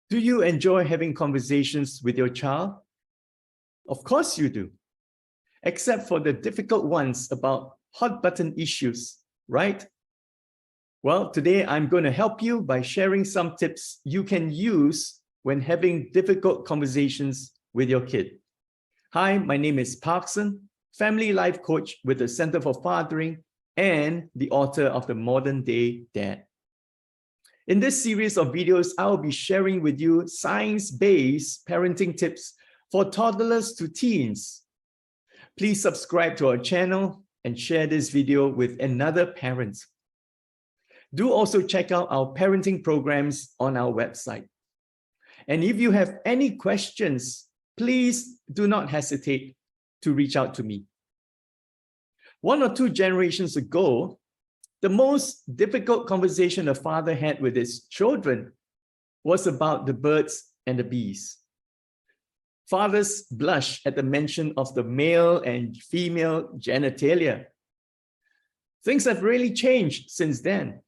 Do you enjoy having conversations with your child? Of course you do, except for the difficult ones about hot button issues, right? Well, today I'm going to help you by sharing some tips you can use when having difficult conversations with your kid. Hi, my name is Parcsen, family life coach with the Center for Fathering and the author of The Modern Day Dad. In this series of videos, I'll be sharing with you science-based parenting tips for toddlers to teens. Please subscribe to our channel and share this video with another parent. Do also check out our parenting programs on our website. And if you have any questions, please do not hesitate to reach out to me. 1 or 2 generations ago, the most difficult conversation a father had with his children was about the birds and the bees. Fathers blush at the mention of the male and female genitalia. Things have really changed since then.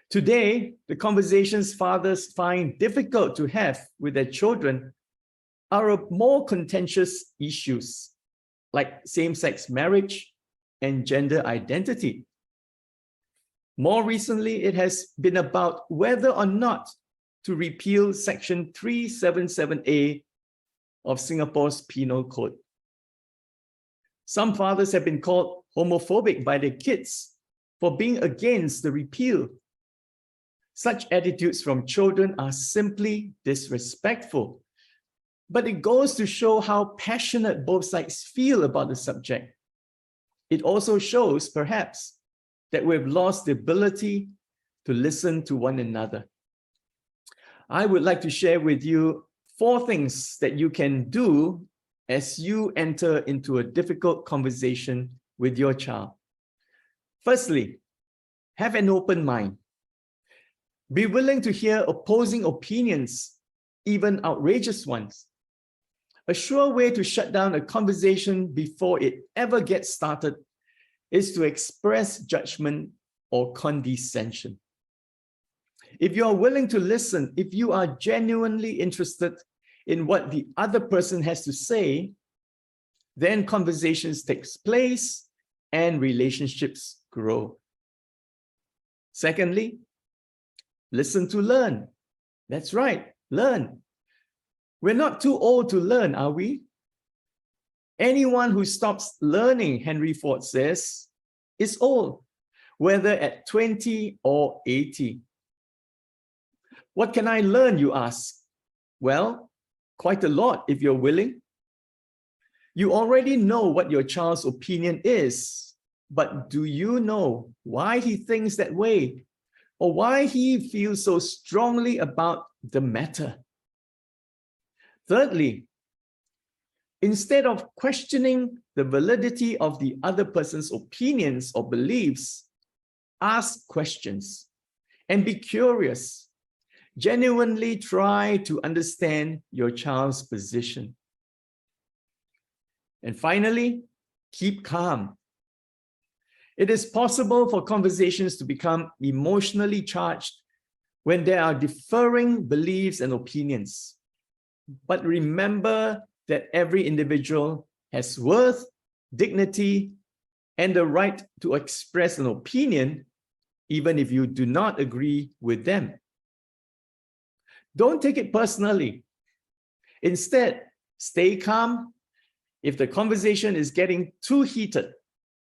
Today, the conversations fathers find difficult to have with their children are more contentious issues like same-sex marriage and gender identity. More recently, it has been about whether or not to repeal Section 377A of Singapore's Penal Code. Some fathers have been called homophobic by their kids for being against the repeal. Such attitudes from children are simply disrespectful. But it goes to show how passionate both sides feel about the subject. It also shows, perhaps, that we've lost the ability to listen to one another. I would like to share with you 4 things that you can do as you enter into a difficult conversation with your child. Firstly, have an open mind. Be willing to hear opposing opinions, even outrageous ones. A sure way to shut down a conversation before it ever gets started is to express judgment or condescension. If you are willing to listen, if you are genuinely interested in what the other person has to say, then conversations take place and relationships grow. Secondly, listen to learn. That's right, learn. We're not too old to learn, are we? Anyone who stops learning, Henry Ford says, is old, whether at 20 or 80. What can I learn, you ask? Well, quite a lot if you're willing. You already know what your child's opinion is, but do you know why he thinks that way, or why he feels so strongly about the matter? Thirdly, instead of questioning the validity of the other person's opinions or beliefs, ask questions and be curious. Genuinely try to understand your child's position. And finally, keep calm. It is possible for conversations to become emotionally charged when there are differing beliefs and opinions. But remember that every individual has worth, dignity, and the right to express an opinion, even if you do not agree with them. Don't take it personally. Instead, stay calm. If the conversation is getting too heated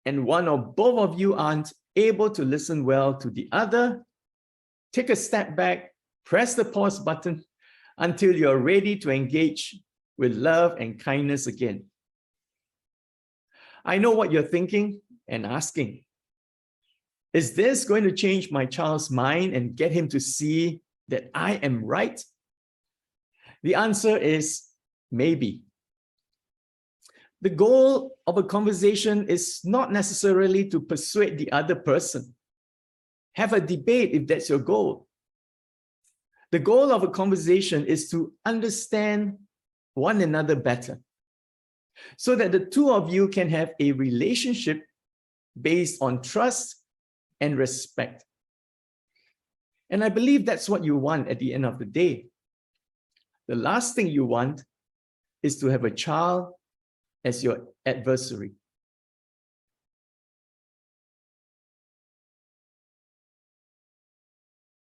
and one or both of you aren't able to listen well to the other, take a step back, press the pause button until you're ready to engage with love and kindness again. I know what you're thinking and asking. Is this going to change my child's mind and get him to see that I am right? The answer is maybe. The goal of a conversation is not necessarily to persuade the other person. Have a debate if that's your goal. The goal of a conversation is to understand one another better, so that the two of you can have a relationship based on trust and respect. And I believe that's what you want at the end of the day. The last thing you want is to have a child as your adversary.